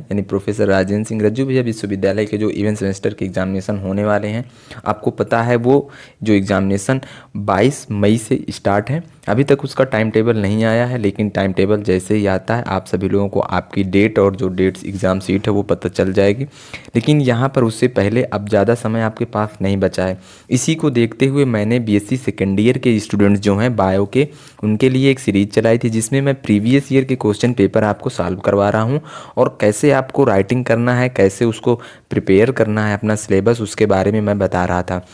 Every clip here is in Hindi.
यानी प्रोफेसर राजेंद्र सिंह रज्जू भैया विश्वविद्यालय के जो इवेंट सेमेस्टर के एग्जामिनेशन होने वाले हैं, आपको पता है वो जो एग्जामिनेशन 22 मई से स्टार्ट है। अभी तक उसका टाइम टेबल नहीं आया है, लेकिन टाइम टेबल जैसे ही आता है आप सभी लोगों को आपकी डेट और जो डेट्स एग्ज़ाम सीट है वो पता चल जाएगी। लेकिन यहाँ पर उससे पहले अब ज़्यादा समय आपके पास नहीं बचा है। इसी को देखते हुए मैंने बीएससी सेकेंड ईयर के स्टूडेंट्स जो हैं बायो के, उनके लिए एक सीरीज चलाई थी जिसमें मैं प्रीवियस ईयर के क्वेश्चन पेपर आपको सॉल्व करवा रहा हूँ और कैसे आपको राइटिंग करना है, कैसे उसको प्रिपेयर करना है अपना सिलेबस, उसके बारे में मैं बता रहा था।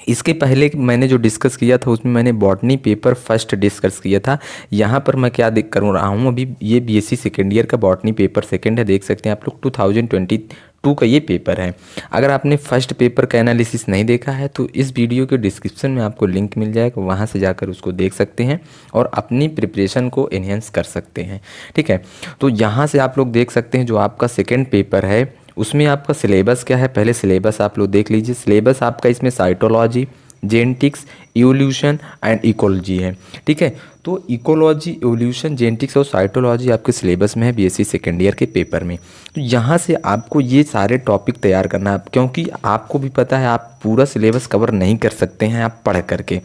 इसके पहले मैंने जो डिस्कस किया था उसमें मैंने बॉटनी पेपर फर्स्ट डिस्कस किया था। यहाँ पर मैं क्या देख कर रहा हूँ, अभी ये बीएससी सेकेंड ईयर का बॉटनी पेपर सेकेंड है, देख सकते हैं आप लोग 2022 का ये पेपर है। अगर आपने फर्स्ट पेपर का एनालिसिस नहीं देखा है तो इस वीडियो के डिस्क्रिप्शन में आपको लिंक मिल जाएगा, वहाँ से जाकर उसको देख सकते हैं और अपनी प्रिपरेशन को एनहेंस कर सकते हैं। ठीक है, तो यहाँ से आप लोग देख सकते हैं जो आपका सेकेंड पेपर है उसमें आपका सिलेबस क्या है। पहले सिलेबस आप लोग देख लीजिए। सिलेबस आपका इसमें cytology, genetics, evolution and ecology है। ठीक है, तो इकोलॉजी, इवोल्यूशन, जेनेटिक्स और साइटोलॉजी आपके सिलेबस में है बीएससी सेकेंड ईयर के पेपर में। तो यहाँ से आपको ये सारे टॉपिक तैयार करना है, क्योंकि आपको भी पता है आप पूरा सिलेबस कवर नहीं कर सकते हैं आप पढ़ करके।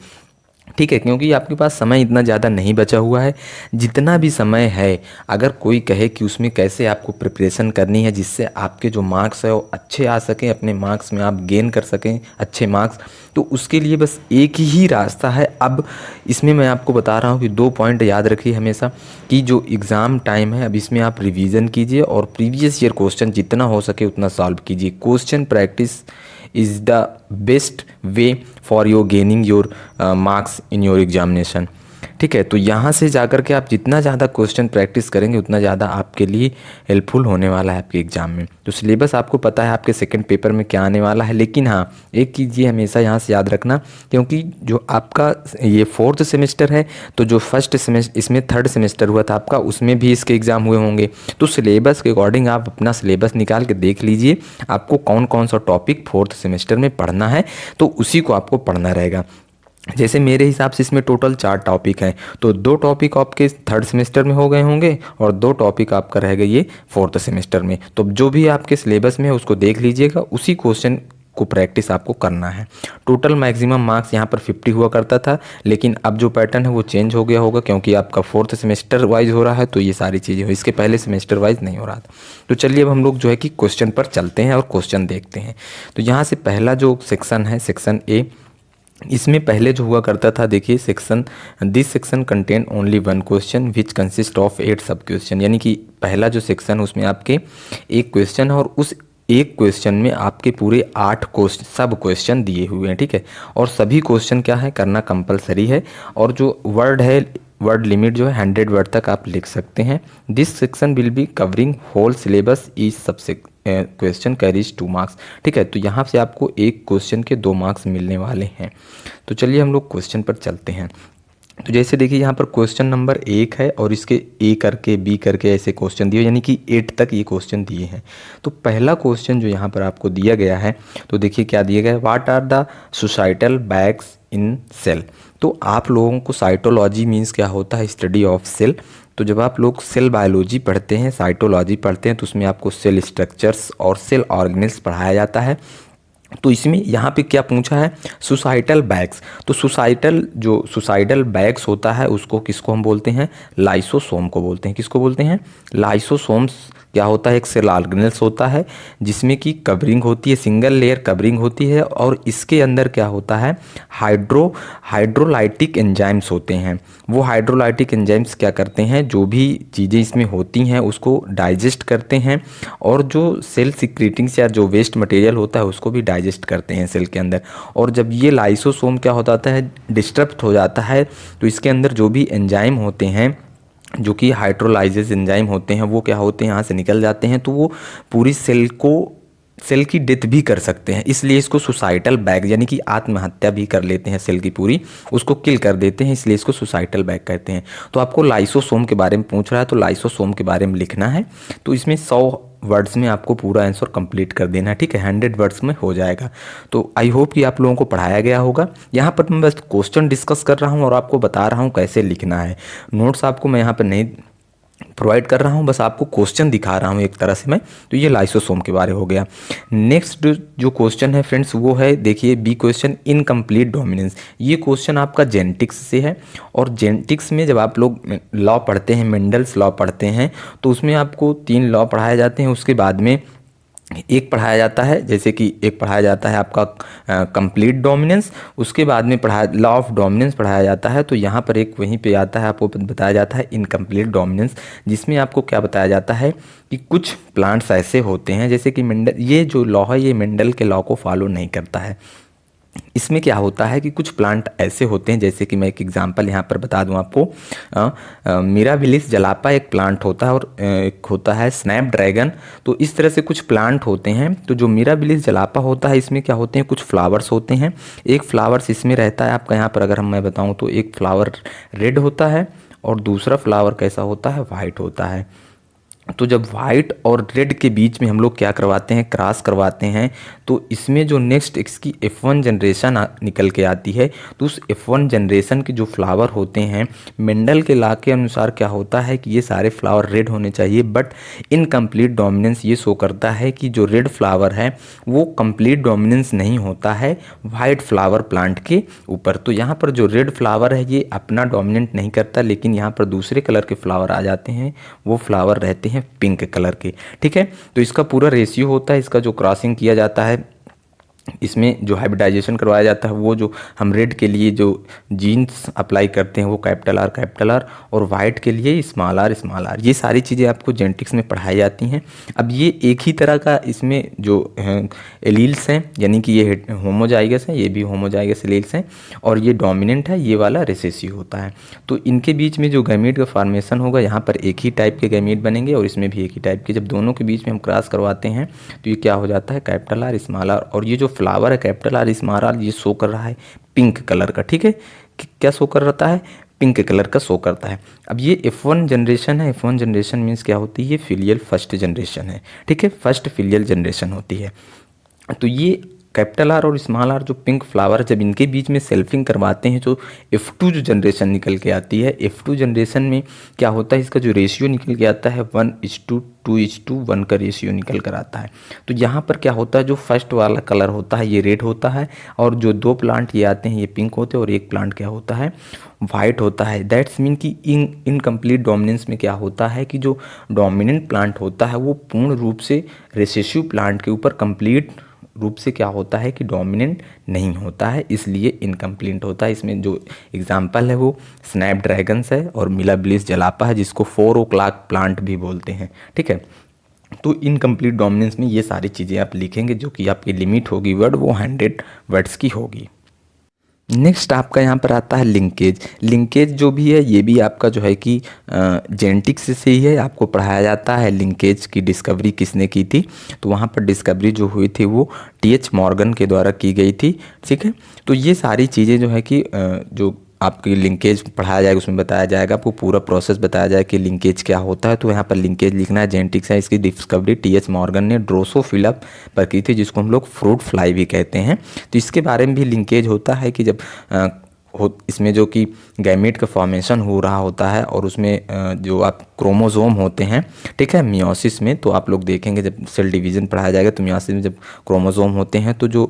ठीक है, क्योंकि आपके पास समय इतना ज़्यादा नहीं बचा हुआ है। जितना भी समय है, अगर कोई कहे कि उसमें कैसे आपको प्रिपरेशन करनी है जिससे आपके जो मार्क्स है वो अच्छे आ सकें, अपने मार्क्स में आप गेन कर सकें अच्छे मार्क्स, तो उसके लिए बस एक ही रास्ता है। अब इसमें मैं आपको बता रहा हूँ कि 2 पॉइंट याद रखिए हमेशा कि जो एग्ज़ाम टाइम है अब इसमें आप रिवीजन कीजिए और प्रीवियस ईयर क्वेश्चन जितना हो सके उतना सॉल्व कीजिए। Question practice is the best way for your gaining your marks in your examination। ठीक है, तो यहाँ से जाकर के आप जितना ज़्यादा क्वेश्चन प्रैक्टिस करेंगे उतना ज़्यादा आपके लिए हेल्पफुल होने वाला है आपके एग्ज़ाम में। तो सिलेबस आपको पता है आपके सेकंड पेपर में क्या आने वाला है, लेकिन हाँ एक चीज़ ये हमेशा यहाँ से याद रखना, क्योंकि जो आपका ये 4th सेमेस्टर है तो जो फर्स्ट सेमेस्टर इसमें 3rd सेमेस्टर हुआ था आपका, उसमें भी इसके एग्ज़ाम हुए होंगे। तो सिलेबस के अकॉर्डिंग आप अपना सिलेबस निकाल के देख लीजिए आपको कौन कौन सा टॉपिक 4th सेमेस्टर में पढ़ना है, तो उसी को आपको पढ़ना रहेगा। जैसे मेरे हिसाब से इसमें टोटल 4 टॉपिक हैं, तो 2 टॉपिक आपके 3rd सेमेस्टर में हो गए होंगे और 2 टॉपिक आपका रहेगा ये 4th सेमेस्टर में। तो जो भी आपके सिलेबस में है उसको देख लीजिएगा, उसी क्वेश्चन को प्रैक्टिस आपको करना है। टोटल मैक्सिमम मार्क्स यहाँ पर 50 हुआ करता था, लेकिन अब जो पैटर्न है वो चेंज हो गया होगा, क्योंकि आपका 4th सेमेस्टर वाइज हो रहा है तो ये सारी चीज़ें हो, इसके पहले सेमेस्टर वाइज नहीं हो रहा था। तो चलिए अब हम लोग जो है कि क्वेश्चन पर चलते हैं और क्वेश्चन देखते हैं। तो यहाँ से पहला जो सेक्शन है सेक्शन ए, इसमें पहले जो हुआ करता था, देखिए section, this section contain only 1 question which consist of 8 सब क्वेश्चन। यानी कि पहला जो सेक्शन उसमें आपके एक क्वेश्चन है और उस एक क्वेश्चन में आपके पूरे 8 क्वेश्चन सब क्वेश्चन दिए हुए हैं। ठीक है, और सभी क्वेश्चन क्या है करना कंपलसरी है, और जो वर्ड है वर्ड लिमिट जो है 100 वर्ड तक आप लिख सकते हैं। This section will be covering whole syllabus, each सबसे क्वेश्चन कैरीज 2 मार्क्स। ठीक है, तो यहाँ से आपको एक क्वेश्चन के 2 मार्क्स मिलने वाले हैं। तो चलिए हम लोग क्वेश्चन पर चलते हैं। तो जैसे देखिए यहाँ पर क्वेश्चन नंबर 1 है और इसके ए करके बी करके ऐसे क्वेश्चन दिए, यानी कि 8 तक ये क्वेश्चन दिए हैं। तो पहला क्वेश्चन जो यहाँ पर आपको दिया गया है, तो देखिए क्या दिया गया है, what are the societal bags in cell. तो आप लोगों को साइटोलॉजी मीन्स क्या होता है, स्टडी ऑफ सेल। तो जब आप लोग सेल बायोलॉजी पढ़ते हैं, साइटोलॉजी पढ़ते हैं, तो उसमें आपको सेल स्ट्रक्चर्स और सेल ऑर्गेनेल्स पढ़ाया जाता है। तो इसमें यहाँ पे क्या पूछा है, सुसाइटल बैग्स। तो सुसाइडल बैग्स होता है उसको किसको हम बोलते हैं, लाइसोसोम को बोलते हैं। किसको बोलते हैं, लाइसोसोम्स। क्या होता है, एक सेल ऑर्गेनेल्स होता है जिसमें कि कवरिंग होती है, सिंगल लेयर कवरिंग होती है, और इसके अंदर क्या होता है, हाइड्रोलाइटिक एंजाइम्स होते हैं। वो हाइड्रोलाइटिक एंजाइम्स क्या करते हैं, जो भी चीज़ें इसमें होती हैं उसको डाइजेस्ट करते हैं, और जो सेल सिक्रीटिंग्स या जो वेस्ट मटेरियल होता है उसको भी डाइजेस्ट करते हैं सेल के अंदर। और जब ये लाइसोसोम क्या होता है, डिस्टर्ब हो जाता है, तो इसके अंदर जो भी एंजाइम होते हैं जो कि हाइड्रोलाइजेज एंजाइम होते हैं वो क्या होते हैं, यहाँ से निकल जाते हैं, तो वो पूरी सेल की डेथ भी कर सकते हैं। इसलिए इसको सुसाइटल बैग, यानी कि आत्महत्या भी कर लेते हैं, सेल की पूरी उसको किल कर देते हैं, इसलिए इसको सुसाइटल बैग कहते हैं। तो आपको लाइसोसोम के बारे में पूछ रहा है, तो लाइसोसोम के बारे में लिखना है। तो इसमें 100 वर्ड्स में आपको पूरा आंसर कंप्लीट कर देना है। ठीक है, 100 वर्ड्स में हो जाएगा। तो आई होप कि आप लोगों को पढ़ाया गया होगा। यहाँ पर मैं बस क्वेश्चन डिस्कस कर रहा हूँ और आपको बता रहा हूँ कैसे लिखना है। नोट्स आपको मैं यहाँ पर नहीं प्रोवाइड कर रहा हूँ, बस आपको क्वेश्चन दिखा रहा हूँ एक तरह से मैं। तो ये लाइसोसोम के बारे हो गया। नेक्स्ट जो क्वेश्चन है फ्रेंड्स वो है, देखिए बी क्वेश्चन, इनकम्प्लीट डोमिनेंस। ये क्वेश्चन आपका जेनेटिक्स से है, और जेनेटिक्स में जब आप लोग लॉ पढ़ते हैं, मेंडल्स लॉ पढ़ते हैं, तो उसमें आपको 3 लॉ पढ़ाए जाते हैं। उसके बाद में एक पढ़ाया जाता है, जैसे कि एक पढ़ाया जाता है आपका कंप्लीट डोमिनेंस, उसके बाद में पढ़ाया लॉ ऑफ डोमिनेंस पढ़ाया जाता है। तो यहाँ पर एक वहीं पे आता है, आपको बताया जाता है इनकम्प्लीट डोमिनेंस, जिसमें आपको क्या बताया जाता है कि कुछ प्लांट्स ऐसे होते हैं, जैसे कि मेंडल, ये जो लॉ है ये मेंडल के लॉ को फॉलो नहीं करता है। इसमें क्या होता है कि कुछ प्लांट ऐसे होते हैं, जैसे कि मैं एक एग्जांपल यहाँ पर बता दूँ आपको। मिराबिलिस जलापा एक प्लांट होता है, और एक होता है स्नैपड्रैगन। तो इस तरह से कुछ प्लांट होते हैं। तो जो मिराबिलिस जलापा होता है, इसमें क्या होते हैं, कुछ फ्लावर्स होते हैं। एक फ्लावर्स इसमें रहता है आपका, यहाँ पर अगर मैं बताऊँ तो एक फ्लावर रेड होता है, और दूसरा फ्लावर कैसा होता है, वाइट होता है। तो जब वाइट और रेड के बीच में हम लोग क्या करवाते हैं, क्रॉस करवाते हैं, तो इसमें जो नेक्स्ट इसकी F1 जनरेशन निकल के आती है। तो उस F1 जनरेशन के जो फ्लावर होते हैं, मेंडल के लॉ के अनुसार क्या होता है कि ये सारे फ्लावर रेड होने चाहिए, बट इनकम्प्लीट डोमिनेंस ये शो करता है कि जो रेड फ्लावर है वो कंप्लीट डोमिनेंस नहीं होता है वाइट फ्लावर प्लांट के ऊपर। तो यहाँ पर जो रेड फ्लावर है ये अपना डोमिनेंट नहीं करता, लेकिन यहाँ पर दूसरे कलर के फ्लावर आ जाते हैं, वो फ्लावर रहते हैं पिंक कलर के। ठीक है, तो इसका पूरा रेशियो होता है, इसका जो क्रॉसिंग किया जाता है, इसमें जो हाइब्रिडाइजेशन करवाया जाता है, वो जो हम रेड के लिए जो जीन्स अप्लाई करते हैं वो कैपिटल आर, और वाइट के लिए स्मॉल आर, ये सारी चीज़ें आपको जेनेटिक्स में पढ़ाई जाती हैं। अब ये एक ही तरह का इसमें जो एलील्स हैं, यानी कि ये होमोजाइगस हैं, ये भी होमोजाइगस एलील्स हैं, और ये डोमिनेंट है, ये वाला रिसेसिव होता है। तो इनके बीच में जो गैमीट का फॉर्मेशन होगा, यहाँ पर एक ही टाइप के गैमीट बनेंगे, और इसमें भी एक ही टाइप के। जब दोनों के बीच में हम क्रॉस करवाते हैं तो ये क्या हो जाता है, कैपिटल आर, स्मॉल आर, और ये जो फ्लावर है कैपिटल आर, स्मॉल आर, ये शो कर रहा है पिंक कलर का। ठीक है, क्या शो कर रहा है, पिंक कलर का शो करता है। अब ये F1 जनरेशन है, F1 जनरेशन मीन्स क्या होती है, ये फिलियल फर्स्ट जनरेशन है। ठीक है, फर्स्ट फिलियल जनरेशन होती है। तो ये कैपिटल आर और स्मॉल आर जो पिंक फ्लावर, जब इनके बीच में सेल्फिंग करवाते हैं, जो F2 जो जनरेशन निकल के आती है, F2 जनरेशन में क्या होता है, इसका जो रेशियो निकल के आता है 1:2:1 का रेशियो निकल कर आता है। तो यहाँ पर क्या होता है, जो फर्स्ट वाला कलर होता है ये रेड होता है, और जो 2 प्लांट ये आते हैं ये पिंक होते हैं, और एक प्लांट क्या होता है, वाइट होता है। दैट्स मीन कि इनकम्प्लीट डोमिनेंस में क्या होता है कि जो डोमिनेंट प्लांट होता है वो पूर्ण रूप से रिसेसिव प्लांट के ऊपर कंप्लीट रूप से क्या होता है कि डोमिनेंट नहीं होता है, इसलिए इनकम्प्लीट होता है। इसमें जो एग्जांपल है वो स्नैपड्रैगन्स है और मिलाबिलिस जलापा है, जिसको 4 o'clock प्लांट भी बोलते हैं। ठीक है, तो इनकम्प्लीट डोमिनेंस में ये सारी चीज़ें आप लिखेंगे, जो कि आपकी लिमिट होगी वर्ड, वो 100 वर्ड्स की होगी। नेक्स्ट आपका यहाँ पर आता है लिंकेज। लिंकेज जो भी है ये भी आपका जो है कि जेनेटिक्स से ही है, आपको पढ़ाया जाता है। लिंकेज की डिस्कवरी किसने की थी, तो वहाँ पर डिस्कवरी जो हुई थी वो TH मॉर्गन के द्वारा की गई थी। ठीक है, तो ये सारी चीज़ें जो है कि जो आपकी लिंकेज पढ़ाया जाएगा, उसमें बताया जाएगा, आपको पूरा प्रोसेस बताया जाएगा कि लिंकेज क्या होता है। तो यहाँ पर लिंकेज लिखना है, जेनेटिक्स है, इसकी डिस्कवरी TH मॉर्गन ने ड्रोसोफिला पर की थी, जिसको हम लोग फ्रूट फ्लाई भी कहते हैं। तो इसके बारे में भी लिंकेज होता है कि जब इसमें जो कि गैमेट का फॉर्मेशन हो रहा होता है, और उसमें जो आप क्रोमोसोम होते हैं, ठीक है, मियोसिस में, तो आप लोग देखेंगे जब सेल डिवीज़न पढ़ाया जाएगा, तो मियोसिस में जब क्रोमोसोम होते हैं, तो जो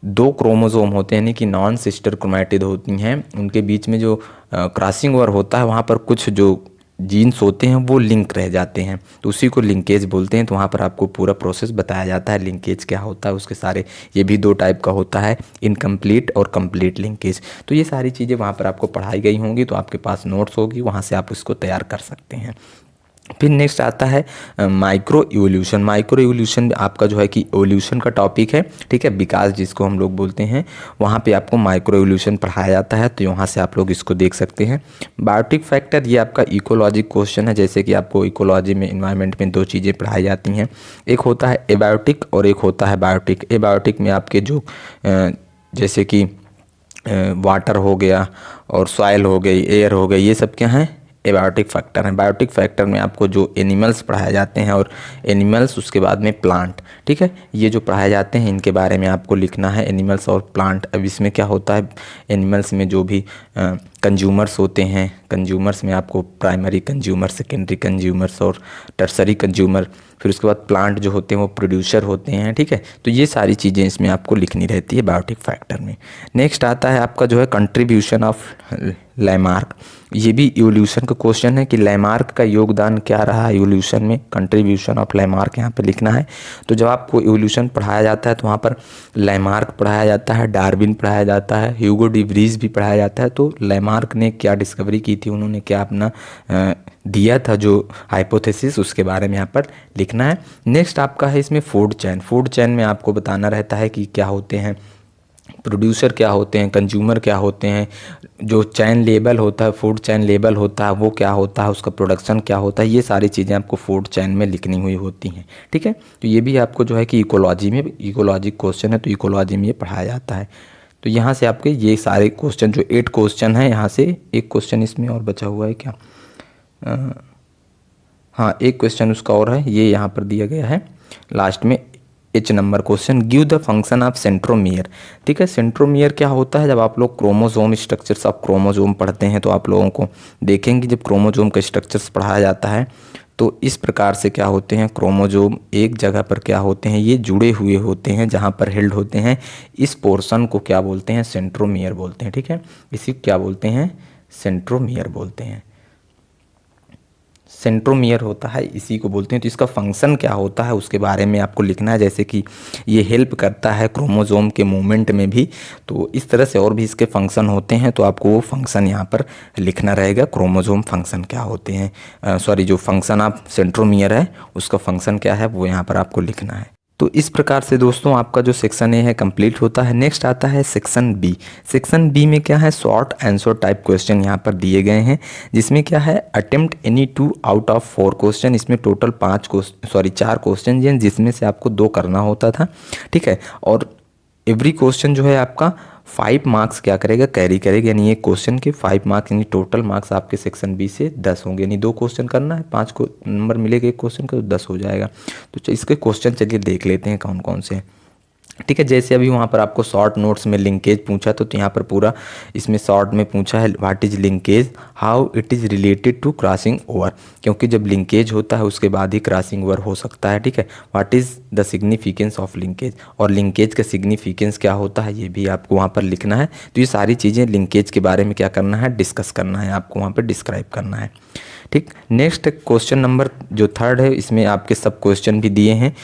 2 क्रोमोसोम होते हैं, यानी कि नॉन सिस्टर क्रोमैटिड होती हैं, उनके बीच में जो क्रॉसिंग ओवर होता है, वहाँ पर कुछ जो जीन्स होते हैं वो लिंक रह जाते हैं, तो उसी को लिंकेज बोलते हैं। तो वहाँ पर आपको पूरा प्रोसेस बताया जाता है, लिंकेज क्या होता है, उसके सारे, ये भी 2 टाइप का होता है, इनकम्प्लीट और कंप्लीट लिंकेज। तो ये सारी चीज़ें वहाँ पर आपको पढ़ाई गई होंगी, तो आपके पास नोट्स होगी, वहाँ से आप इसको तैयार कर सकते हैं। फिर नेक्स्ट आता है माइक्रो इवोल्यूशन। माइक्रो इवोल्यूशन आपका जो है कि इवोल्यूशन का टॉपिक है, ठीक है, विकास जिसको हम लोग बोलते हैं, वहाँ पे आपको माइक्रो इवोल्यूशन पढ़ाया जाता है। तो यहाँ से आप लोग इसको देख सकते हैं। बायोटिक फैक्टर, ये आपका इकोलॉजी क्वेश्चन है, जैसे कि आपको इकोलॉजी में, इन्वायरमेंट में 2 चीज़ें पढ़ाई जाती हैं, एक होता है एबायोटिक और एक होता है बायोटिक। एबायोटिक में आपके जो जैसे कि वाटर हो गया और सॉइल हो गई, एयर हो गई, ये सब क्या हैं, एबायोटिक फैक्टर हैं। बायोटिक फैक्टर में आपको जो एनिमल्स पढ़ाए जाते हैं, और एनिमल्स उसके बाद में प्लांट, ठीक है, ये जो पढ़ाए जाते हैं इनके बारे में आपको लिखना है, एनिमल्स और प्लांट। अब इसमें क्या होता है, एनिमल्स में जो भी कंज्यूमर्स होते हैं। कंज्यूमर्स में आपको प्राइमरी कंज्यूमर, सेकेंडरी कंज्यूमर्स और टर्सरी कंज्यूमर, फिर उसके बाद प्लांट जो होते हैं वो प्रोड्यूसर होते हैं, ठीक है। तो ये सारी चीज़ें इसमें आपको लिखनी रहती है बायोटिक फैक्टर में। नेक्स्ट आता है आपका जो है कंट्रीब्यूशन ऑफ लैमार्क। ये भी इवोल्यूशन का क्वेश्चन है कि लैमार्क का योगदान क्या रहा है इवोल्यूशन में, कंट्रीब्यूशन ऑफ लैमार्क यहाँ पे लिखना है। तो जब आपको इवोल्यूशन पढ़ाया जाता है तो वहाँ पर लैमार्क पढ़ाया जाता है, डार्विन पढ़ाया जाता है, ह्यूगो डी व्रीज भी पढ़ाया जाता है। तो लैमार्क ने क्या डिस्कवरी की थी, उन्होंने क्या अपना दिया था जो हाइपोथेसिस, उसके बारे में यहाँ पर लिखना है। नेक्स्ट आपका है इसमें फूड चैन। फूड चैन में आपको बताना रहता है कि क्या होते हैं प्रोड्यूसर, क्या होते हैं कंज्यूमर, क्या होते हैं, जो चैन लेबल होता है, फूड चैन लेबल होता है वो क्या होता है, उसका प्रोडक्शन क्या होता है, ये सारी चीज़ें आपको फूड चैन में लिखनी हुई होती हैं, ठीक है। तो ये भी आपको जो है कि इकोलॉजी में, इकोलॉजी क्वेश्चन है तो इकोलॉजी में ये पढ़ाया जाता है। तो यहाँ से आपके ये सारे क्वेश्चन जो 8 क्वेश्चन हैं, यहाँ से एक क्वेश्चन इसमें और बचा हुआ है क्या, हाँ एक क्वेश्चन उसका और है, ये यहाँ पर दिया गया है लास्ट में H number question, give the function of centromere. ठीक है, सेंट्रोमियर क्या होता है, जब आप लोग क्रोमोजोम स्ट्रक्चर्स ऑफ क्रोमोजोम पढ़ते हैं तो आप लोगों को देखेंगे जब क्रोमोजोम का स्ट्रक्चर्स पढ़ाया जाता है तो इस प्रकार से क्या होते हैं, क्रोमोजोम एक जगह पर क्या होते हैं, ये जुड़े हुए होते हैं जहाँ पर हेल्ड होते हैं। इस पोर्शन को क्या बोलते हैं, सेंट्रोमियर बोलते हैं, ठीक है। इसी क्या बोलते हैं, सेंट्रोमियर बोलते हैं, सेंट्रोमियर होता है, इसी को बोलते हैं। तो इसका फंक्शन क्या होता है उसके बारे में आपको लिखना है, जैसे कि ये हेल्प करता है क्रोमोजोम के मूवमेंट में भी, तो इस तरह से और भी इसके फंक्शन होते हैं, तो आपको वो फंक्शन यहाँ पर लिखना रहेगा, क्रोमोजोम फंक्शन क्या होते हैं, सॉरी जो फंक्शन ऑफ सेंट्रोमियर है उसका फंक्शन क्या है वो यहाँ पर आपको लिखना है। तो इस प्रकार से दोस्तों आपका जो सेक्शन ए है कंप्लीट होता है। नेक्स्ट आता है सेक्शन बी। सेक्शन बी में क्या है, शॉर्ट आंसर टाइप क्वेश्चन यहाँ पर दिए गए हैं, जिसमें क्या है, attempt any 2 out of 4 question. इसमें टोटल 4 क्वेश्चन हैं जिसमें से आपको 2 करना होता था, ठीक है। और एवरी क्वेश्चन जो है आपका 5 मार्क्स क्या करेगा, कैरी करेगा, यानी एक क्वेश्चन के 5 मार्क्स, यानी टोटल मार्क्स आपके सेक्शन बी से 10 होंगे। यानी 2 क्वेश्चन करना है, 5 को नंबर मिलेगा एक क्वेश्चन का, तो 10 हो जाएगा। तो इसके क्वेश्चन चलिए देख लेते हैं कौन कौन से हैं, ठीक है। जैसे अभी वहाँ पर आपको शॉर्ट नोट्स में लिंकेज पूछा, तो यहाँ पर पूरा इसमें शॉर्ट में पूछा है what is linkage, how it is related to crossing over, क्योंकि जब लिंकेज होता है उसके बाद ही क्रॉसिंग ओवर हो सकता है, ठीक है। What is the significance of linkage, और लिंकेज का सिग्निफिकेंस क्या होता है ये भी आपको वहाँ पर लिखना है। तो ये सारी चीज़ें लिंकेज के बारे में क्या करना है, डिस्कस करना है, आपको वहाँ पर डिस्क्राइब करना है, ठीक। नेक्स्ट क्वेश्चन नंबर जो 3 है, इसमें आपके सब क्वेश्चन भी दिए हैं।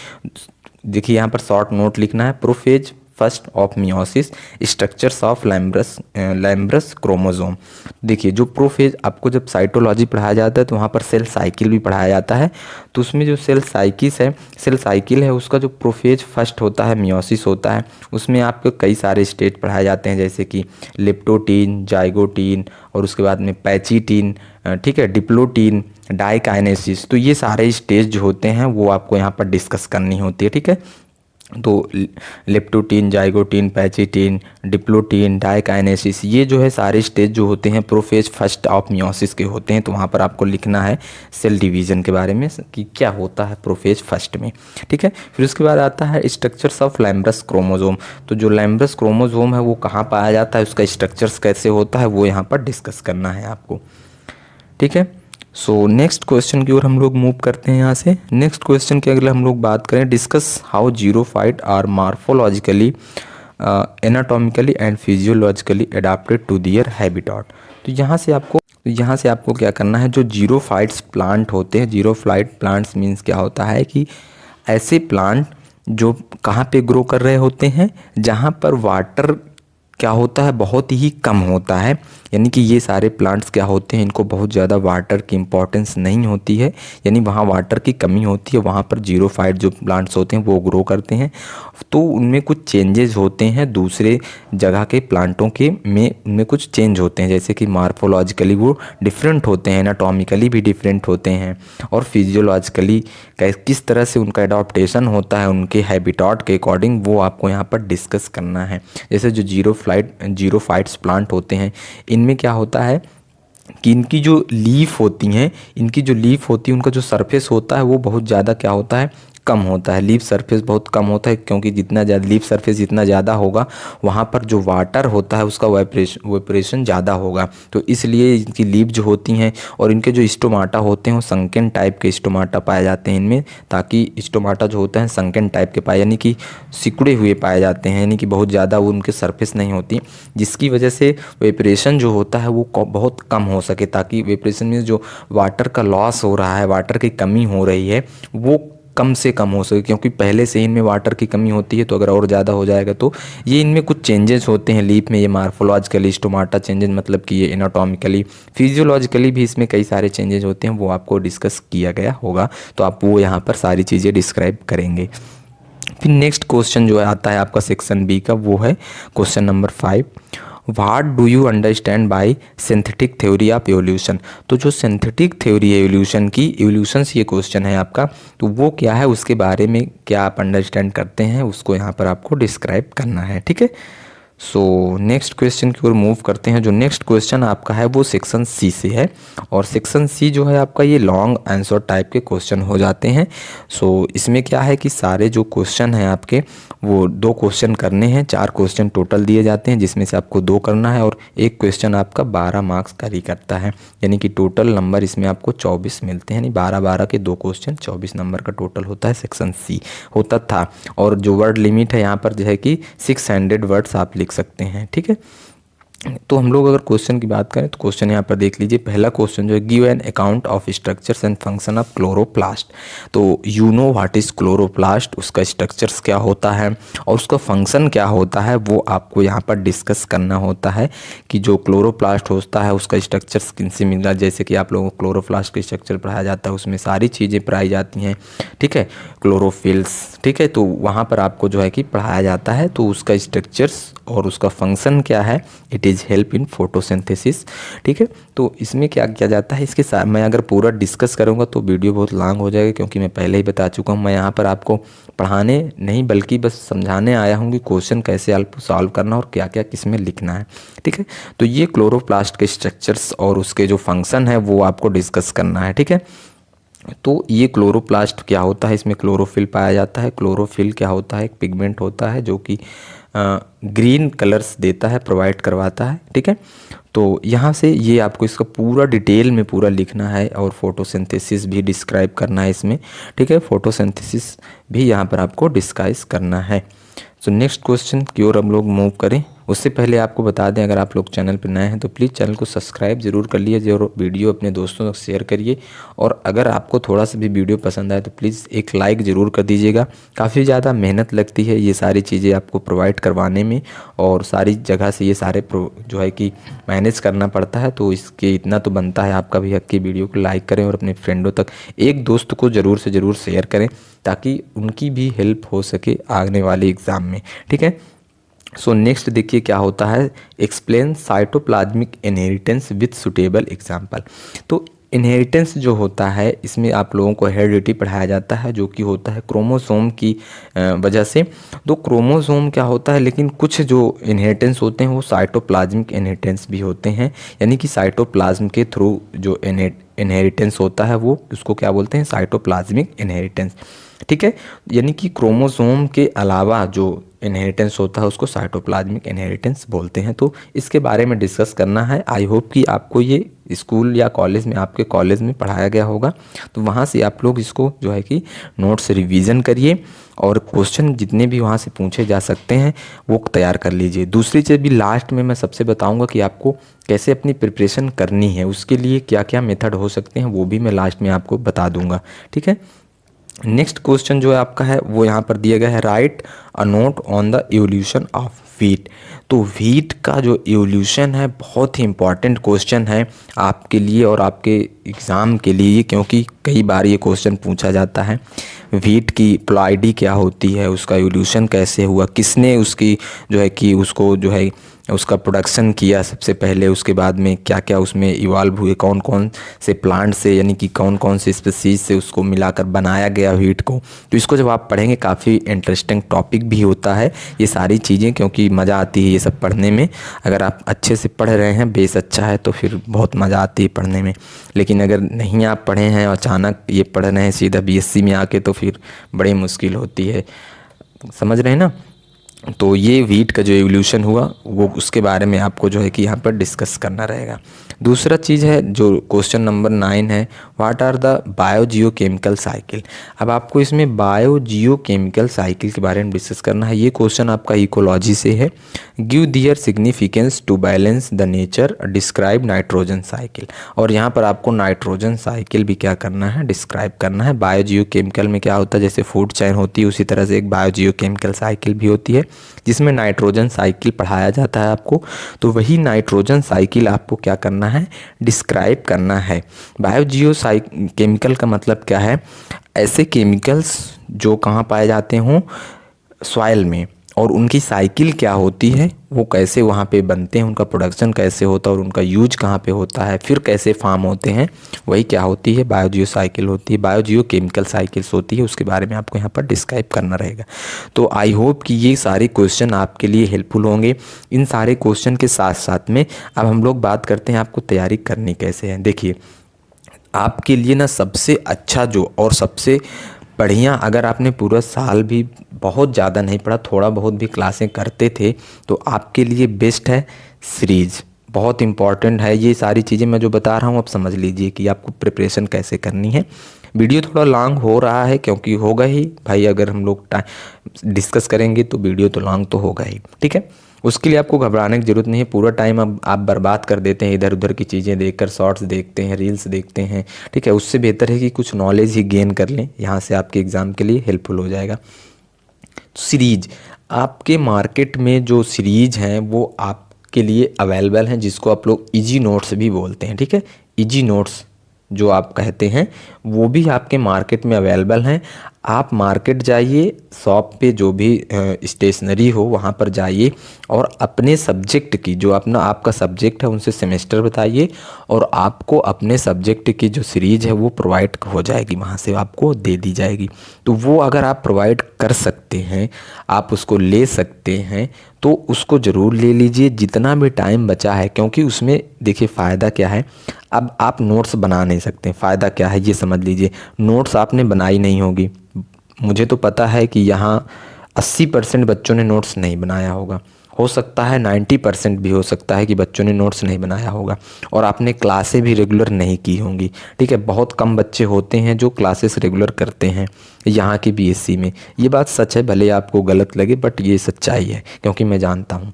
देखिए यहाँ पर शॉर्ट नोट लिखना है, prophase first of meiosis, structures of lampbrush chromosome. देखिए जो प्रोफेज, आपको जब साइटोलॉजी पढ़ाया जाता है तो वहाँ पर सेल साइकिल भी पढ़ाया जाता है, तो उसमें जो सेल साइकिल है उसका जो प्रोफेज फर्स्ट होता है, मियोसिस होता है, उसमें आपको कई सारे स्टेज पढ़ाए जाते हैं, जैसे कि लेप्टोटीन, जाइगोटीन, और उसके बाद में पैचिटीन, ठीक है, डिप्लोटीन, डाइकाइनेसिस। तो ये सारे स्टेज जो होते हैं वो आपको यहाँ पर डिस्कस करनी होती है, ठीक है। तो leptotene, zygotene, pachytene, diplotene, diakinesis, ये जो है सारे स्टेज जो होते हैं प्रोफेज फर्स्ट ऑफ मियोसिस के होते हैं। तो वहाँ पर आपको लिखना है सेल डिवीजन के बारे में कि क्या होता है प्रोफेज फर्स्ट में, ठीक है। फिर उसके बाद आता है स्ट्रक्चर्स ऑफ लैम्ब्रस क्रोमोजोम। तो जो लैम्ब्रस क्रोमोजोम है वो कहाँ पाया जाता है, उसका स्ट्रक्चर्स कैसे होता है वो यहाँ पर डिस्कस करना है आपको, ठीक है। सो नेक्स्ट क्वेश्चन की ओर हम लोग मूव करते हैं यहाँ से। नेक्स्ट क्वेश्चन की अगर हम लोग बात करें, discuss how xerophyte are morphologically, anatomically and physiologically adapted to their habitat. तो यहाँ से आपको क्या करना है, जो जीरोफाइट्स प्लांट होते हैं, जीरोफाइट प्लांट्स मीन्स क्या होता है कि ऐसे प्लांट जो कहाँ पे ग्रो कर रहे होते हैं जहाँ पर वाटर क्या होता है, बहुत ही कम होता है। यानी कि ये सारे प्लांट्स क्या होते हैं, इनको बहुत ज़्यादा वाटर की इम्पोर्टेंस नहीं होती है, यानी वहाँ वाटर की कमी होती है, वहाँ पर जीरोफाइट जो प्लांट्स होते हैं वो ग्रो करते हैं। तो उनमें कुछ चेंजेस होते हैं दूसरे जगह के प्लांटों के में, उनमें कुछ चेंज होते हैं, जैसे कि मार्फोलॉजिकली वो डिफरेंट होते हैं, एनाटॉमिकली भी डिफरेंट होते हैं, और फिजियोलॉजिकली किस तरह से उनका एडॉप्टेशन होता है उनके हैबिटेट के अकॉर्डिंग, वो आपको यहाँ पर डिस्कस करना है। जैसे जो जीरोफाइट्स प्लांट होते हैं, इनमें क्या होता है कि इनकी जो लीफ होती हैं, उनका जो सरफेस होता है वो बहुत ज़्यादा क्या होता है, कम होता है, लीफ सरफेस बहुत कम होता है, क्योंकि जितना ज़्यादा लीफ सरफेस जितना ज़्यादा होगा वहाँ पर जो वाटर होता है उसका वेपरेशन ज़्यादा होगा। तो इसलिए इनकी लीफ जो होती हैं और इनके जो स्टोमाटा होते हैं वो संकेन टाइप के स्टोमाटा पाए जाते हैं इनमें, ताकि स्टोमाटा जो होता है संकेन टाइप के पाए, यानी कि सिकुड़े हुए पाए जाते हैं, यानी कि बहुत ज़्यादा वो उनके सरफेस नहीं होती, जिसकी वजह से वेपरेशन जो होता है वो बहुत कम हो सके, ताकि वेपरेशन में जो वाटर का लॉस हो रहा है, वाटर की कमी हो रही है, वो कम से कम हो सके, क्योंकि पहले से इनमें वाटर की कमी होती है। तो अगर और ज़्यादा हो जाएगा तो ये इनमें कुछ चेंजेस होते हैं लीफ में, ये मार्फोलॉजिकली स्टोमाटा चेंजेस, मतलब कि ये एनाटॉमिकली फिजियोलॉजिकली भी इसमें कई सारे चेंजेस होते हैं, वो आपको डिस्कस किया गया होगा, तो आप वो यहाँ पर सारी चीज़ें डिस्क्राइब करेंगे। फिर नेक्स्ट क्वेश्चन जो आता है आपका सेक्शन बी का, वो है question number 5, what do you understand by synthetic theory of evolution. तो जो सिंथेटिक थ्योरी है एवोल्यूशन की, एवोल्यूशन से ये क्वेश्चन है आपका, तो वो क्या है, उसके बारे में क्या आप अंडरस्टैंड करते हैं, उसको यहाँ पर आपको डिस्क्राइब करना है, ठीक है। सो नेक्स्ट क्वेश्चन की ओर मूव करते हैं। जो नेक्स्ट क्वेश्चन आपका है वो सेक्शन सी से है, और सेक्शन सी जो है आपका ये लॉन्ग आंसर टाइप के क्वेश्चन हो जाते हैं। सो इसमें क्या है कि सारे जो क्वेश्चन हैं आपके वो 2 क्वेश्चन करने हैं, 4 क्वेश्चन टोटल दिए जाते हैं, जिसमें से आपको 2 करना है, और एक क्वेश्चन आपका 12 मार्क्स कैरी करता है, यानी कि टोटल नंबर इसमें आपको 24 मिलते हैं, यानी 12-12 के 2 क्वेश्चन 24 नंबर का टोटल होता है, सेक्शन सी होता था। और जो वर्ड लिमिट है यहाँ पर जो है कि 600 वर्ड्स आप लिख सकते हैं, ठीक है। तो हम लोग अगर क्वेश्चन की बात करें तो क्वेश्चन यहाँ पर देख लीजिए। पहला क्वेश्चन जो है, give an account of structures and function of chloroplast. तो you know what is chloroplast, उसका स्ट्रक्चर्स क्या होता है और उसका फंक्शन क्या होता है, वो आपको यहाँ पर डिस्कस करना होता है कि जो क्लोरोप्लास्ट होता है उसका स्ट्रक्चर्स किनसे मिल रहा है। जैसे कि आप लोगों को क्लोरोप्लास्ट का स्ट्रक्चर पढ़ाया जाता है, उसमें सारी चीज़ें पढ़ाई जाती हैं, ठीक है, क्लोरोफिल्स, ठीक है, तो वहाँ पर आपको जो है कि पढ़ाया जाता है। तो उसका स्ट्रक्चर्स और उसका फंक्शन क्या है, it is help in photosynthesis, ठीक है। तो इसमें क्या किया जाता है, इसके साथ मैं अगर पूरा डिस्कस करूँगा तो वीडियो बहुत लॉन्ग हो जाएगा, क्योंकि मैं पहले ही बता चुका हूँ। मैं यहाँ पर आपको पढ़ाने नहीं बल्कि बस समझाने आया हूँ कि क्वेश्चन कैसे आप सॉल्व करना और क्या क्या किस में लिखना है, ठीक है। तो ये क्लोरोप्लास्ट के स्ट्रक्चर्स और उसके जो फंक्शन है वो आपको डिस्कस करना है, ठीक है। तो ये क्लोरोप्लास्ट क्या होता है, इसमें क्लोरोफिल पाया जाता है। क्लोरोफिल क्या होता है, एक पिगमेंट होता है जो कि ग्रीन कलर्स देता है, प्रोवाइड करवाता है, ठीक है। तो यहाँ से ये आपको इसका पूरा डिटेल में पूरा लिखना है, और फोटोसिंथेसिस भी डिस्क्राइब करना है इसमें, ठीक है। फोटोसिंथेसिस भी यहाँ पर आपको डिस्क्राइब करना है। सो नेक्स्ट क्वेश्चन की ओर हम लोग मूव करें। उससे पहले आपको बता दें, अगर आप लोग चैनल पर नए हैं तो प्लीज़ चैनल को सब्सक्राइब जरूर कर लीजिए और वीडियो अपने दोस्तों तक शेयर करिए। और अगर आपको थोड़ा सा भी वीडियो पसंद आए तो प्लीज़ एक लाइक ज़रूर कर दीजिएगा। काफ़ी ज़्यादा मेहनत लगती है ये सारी चीज़ें आपको प्रोवाइड करवाने में, और सारी जगह से ये सारे जो है कि मैनेज करना पड़ता है। तो इसके इतना तो बनता है आपका भी हक की वीडियो को लाइक करें और अपने फ्रेंडों तक, एक दोस्त को ज़रूर से ज़रूर शेयर करें, ताकि उनकी भी हेल्प हो सके आने वाले एग्ज़ाम में, ठीक है। सो नेक्स्ट देखिए क्या होता है, explain cytoplasmic inheritance with suitable example. तो इनहेरिटेंस जो होता है इसमें आप लोगों को हेरिडिटी पढ़ाया जाता है, जो कि होता है क्रोमोसोम की वजह से। तो क्रोमोसोम क्या होता है, लेकिन कुछ जो इनहेरिटेंस होते हैं वो साइटोप्लाज्मिक इनहेरिटेंस भी होते हैं, यानी कि साइटोप्लाज्म के थ्रू जो इनहेरिटेंस होता है वो उसको क्या बोलते हैं, साइटोप्लाज्मिक इनहेरिटेंस, ठीक है। यानी कि क्रोमोसोम के अलावा जो इनहेरिटेंस होता है उसको साइटोप्लाज्मिक इनहेरिटेंस बोलते हैं। तो इसके बारे में डिस्कस करना है। आई होप कि आपको ये स्कूल या कॉलेज में, आपके कॉलेज में पढ़ाया गया होगा, तो वहाँ से आप लोग इसको जो है कि नोट्स रिवीजन करिए, और क्वेश्चन जितने भी वहाँ से पूछे जा सकते हैं वो तैयार कर लीजिए। दूसरी चीज़ भी लास्ट में मैं सबसे बताऊँगा कि आपको कैसे अपनी प्रिपरेशन करनी है, उसके लिए क्या क्या मेथड हो सकते हैं वो भी मैं लास्ट में आपको बता दूँगा, ठीक है। नेक्स्ट क्वेश्चन जो है आपका है वो यहाँ पर दिया गया है, right a note on the evolution of wheat. तो व्हीट का जो एवोल्यूशन है बहुत ही इंपॉर्टेंट क्वेश्चन है आपके लिए और आपके एग्ज़ाम के लिए, क्योंकि कई बार ये क्वेश्चन पूछा जाता है। व्हीट की प्लॉइडी क्या होती है, उसका एवोल्यूशन कैसे हुआ, किसने उसकी जो है कि उसको जो है उसका प्रोडक्शन किया सबसे पहले, उसके बाद में क्या क्या उसमें इवॉल्व हुए, कौन कौन से प्लांट से यानी कि कौन कौन से स्पीसीज से उसको मिलाकर बनाया गया व्हीट को। तो इसको जब आप पढ़ेंगे काफ़ी इंटरेस्टिंग टॉपिक भी होता है ये सारी चीज़ें, क्योंकि मज़ा आती है ये सब पढ़ने में। अगर आप अच्छे से पढ़ रहे हैं, बेस अच्छा है, तो फिर बहुत मज़ा आती है पढ़ने में। लेकिन अगर नहीं आप पढ़े हैं और अचानक ये पढ़ रहे हैं सीधा बीएससी में आके, तो फिर बड़ी मुश्किल होती है। समझ रहे हैं ना। तो ये व्हीट का जो एवोल्यूशन हुआ वो उसके बारे में आपको जो है कि यहाँ पर डिस्कस करना रहेगा। दूसरा चीज़ है जो क्वेश्चन नंबर 9 है, what are the biogeochemical cycle. अब आपको इसमें बायोजियोकेमिकल साइकिल के बारे में डिस्कस करना है। ये क्वेश्चन आपका इकोलॉजी से है। Give their significance to balance the nature, describe nitrogen cycle. और यहाँ पर आपको नाइट्रोजन साइकिल भी क्या करना है, डिस्क्राइब करना है। बायोजियोकेमिकल में क्या होता है, जैसे फूड चेन होती है उसी तरह से एक बायोजियोकेमिकल साइकिल भी होती है जिसमें नाइट्रोजन साइकिल पढ़ाया जाता है आपको। तो वही नाइट्रोजन साइकिल आपको क्या करना है, डिस्क्राइब करना है। बायोजियो केमिकल का मतलब क्या है, ऐसे केमिकल्स जो कहाँ पाए जाते हों, सॉइल में, और उनकी साइकिल क्या होती है, वो कैसे वहाँ पे बनते हैं, उनका प्रोडक्शन कैसे होता है और उनका यूज कहाँ पे होता है, फिर कैसे फार्म होते हैं, वही क्या होती है, बायोजियो साइकिल होती है। बायोजियो केमिकल साइकिल्स होती है, उसके बारे में आपको यहाँ पर डिस्क्राइब करना रहेगा। तो आई होप कि ये सारे क्वेश्चन आपके लिए हेल्पफुल होंगे। इन सारे क्वेश्चन के साथ साथ में अब हम लोग बात करते हैं आपको तैयारी करनी कैसे है। देखिए, आपके लिए ना सबसे अच्छा जो और सबसे बढ़िया, अगर आपने पूरा साल भी बहुत ज़्यादा नहीं पढ़ा, थोड़ा बहुत भी क्लासें करते थे, तो आपके लिए बेस्ट है सीरीज। बहुत इंपॉर्टेंट है ये सारी चीज़ें मैं जो बता रहा हूँ, अब समझ लीजिए कि आपको प्रिपरेशन कैसे करनी है। वीडियो थोड़ा लॉन्ग हो रहा है क्योंकि होगा ही भाई, अगर हम लोग टाइम डिस्कस करेंगे तो वीडियो तो लॉन्ग तो होगा ही, ठीक है। उसके लिए आपको घबराने की ज़रूरत नहीं है। पूरा टाइम अब आप बर्बाद कर देते हैं इधर उधर की चीज़ें देखकर, शॉर्ट्स देखते हैं, रील्स देखते हैं, ठीक है। उससे बेहतर है कि कुछ नॉलेज ही गेन कर लें, यहाँ से आपके एग्ज़ाम के लिए हेल्पफुल हो जाएगा। सीरीज, आपके मार्केट में जो सीरीज हैं वो आपके लिए अवेलेबल हैं, जिसको आप लोग इजी नोट्स भी बोलते हैं, ठीक है। इजी नोट्स जो आप कहते हैं वो भी आपके मार्केट में अवेलेबल हैं। आप मार्केट जाइए, शॉप पे जो भी स्टेशनरी हो वहाँ पर जाइए और अपने सब्जेक्ट की जो अपना आपका सब्जेक्ट है उनसे सेमेस्टर बताइए, और आपको अपने सब्जेक्ट की जो सीरीज है वो प्रोवाइड हो जाएगी, वहाँ से आपको दे दी जाएगी। तो वो अगर आप प्रोवाइड कर सकते हैं, आप उसको ले सकते हैं, तो उसको ज़रूर ले लीजिए जितना भी टाइम बचा है। क्योंकि उसमें देखिए फ़ायदा क्या है, अब आप नोट्स बना नहीं सकते, फ़ायदा क्या है ये समझ लीजिए। नोट्स आपने बनाई नहीं होगी, मुझे तो पता है कि यहाँ 80% बच्चों ने नोट्स नहीं बनाया होगा, हो सकता है 90% भी हो सकता है कि बच्चों ने नोट्स नहीं बनाया होगा, और आपने क्लासें भी रेगुलर नहीं की होंगी, ठीक है। बहुत कम बच्चे होते हैं जो क्लासेस रेगुलर करते हैं यहाँ की बीएससी में। ये बात सच है, भले आपको गलत लगे बट ये सच्चाई है, क्योंकि मैं जानता हूँ,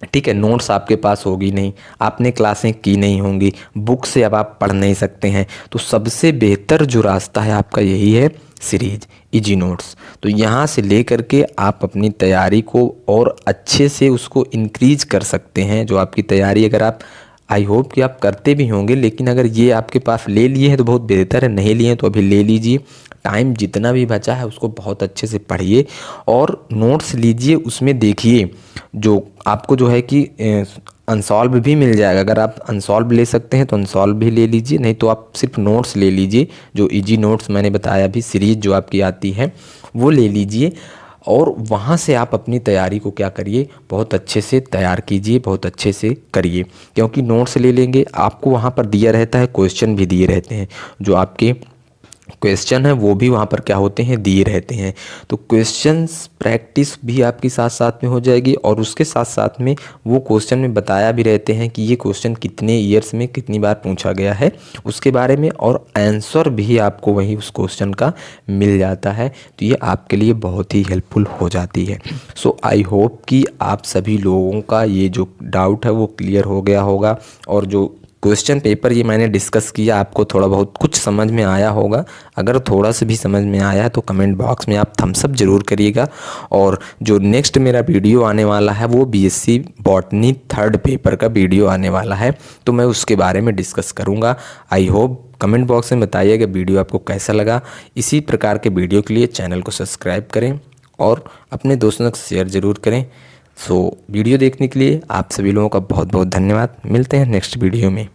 ठीक है। नोट्स आपके पास होगी नहीं, आपने क्लासें की नहीं होंगी, बुक से अब आप पढ़ नहीं सकते हैं, तो सबसे बेहतर जो रास्ता है आपका यही है, सीरीज, इजी नोट्स। तो यहाँ से ले करके आप अपनी तैयारी को और अच्छे से उसको इंक्रीज कर सकते हैं। जो आपकी तैयारी, अगर आप, आई होप कि आप करते भी होंगे, लेकिन अगर ये आपके पास ले लिए हैं तो बहुत बेहतर है, नहीं लिए हैं तो अभी ले लीजिए। टाइम जितना भी बचा है उसको बहुत अच्छे से पढ़िए और नोट्स लीजिए, उसमें देखिए जो आपको जो है कि अनसॉल्व भी मिल जाएगा। अगर आप अनसॉल्व ले सकते हैं तो अनसॉल्व भी ले लीजिए, नहीं तो आप सिर्फ नोट्स ले लीजिए। जो इजी नोट्स मैंने बताया अभी, सीरीज जो आपकी आती है वो ले लीजिए, और वहाँ से आप अपनी तैयारी को क्या करिए, बहुत अच्छे से तैयार कीजिए, बहुत अच्छे से करिए। क्योंकि नोट्स ले लेंगे, आपको वहाँ पर दिया रहता है, क्वेश्चन भी दिए रहते हैं, जो आपके क्वेश्चन है वो भी वहाँ पर क्या होते हैं, दिए रहते हैं। तो क्वेश्चंस प्रैक्टिस भी आपकी साथ साथ में हो जाएगी, और उसके साथ साथ में वो क्वेश्चन में बताया भी रहते हैं कि ये क्वेश्चन कितने ईयर्स में कितनी बार पूछा गया है उसके बारे में, और आंसर भी आपको वही उस क्वेश्चन का मिल जाता है। तो ये आपके लिए बहुत ही हेल्पफुल हो जाती है। सो आई होप कि आप सभी लोगों का ये जो डाउट है वो क्लियर हो गया होगा, और जो क्वेश्चन पेपर ये मैंने डिस्कस किया आपको थोड़ा बहुत कुछ समझ में आया होगा। अगर थोड़ा सा भी समझ में आया है तो कमेंट बॉक्स में आप थम्स अप ज़रूर करिएगा। और जो नेक्स्ट मेरा वीडियो आने वाला है वो बीएससी बॉटनी 3rd पेपर का वीडियो आने वाला है, तो मैं उसके बारे में डिस्कस करूँगा। आई होप कमेंट बॉक्स में बताइएगा वीडियो आपको कैसा लगा। इसी प्रकार के वीडियो के लिए चैनल को सब्सक्राइब करें और अपने दोस्तों तक शेयर ज़रूर करें। सो वीडियो देखने के लिए आप सभी लोगों का बहुत बहुत धन्यवाद। मिलते हैं नेक्स्ट वीडियो में।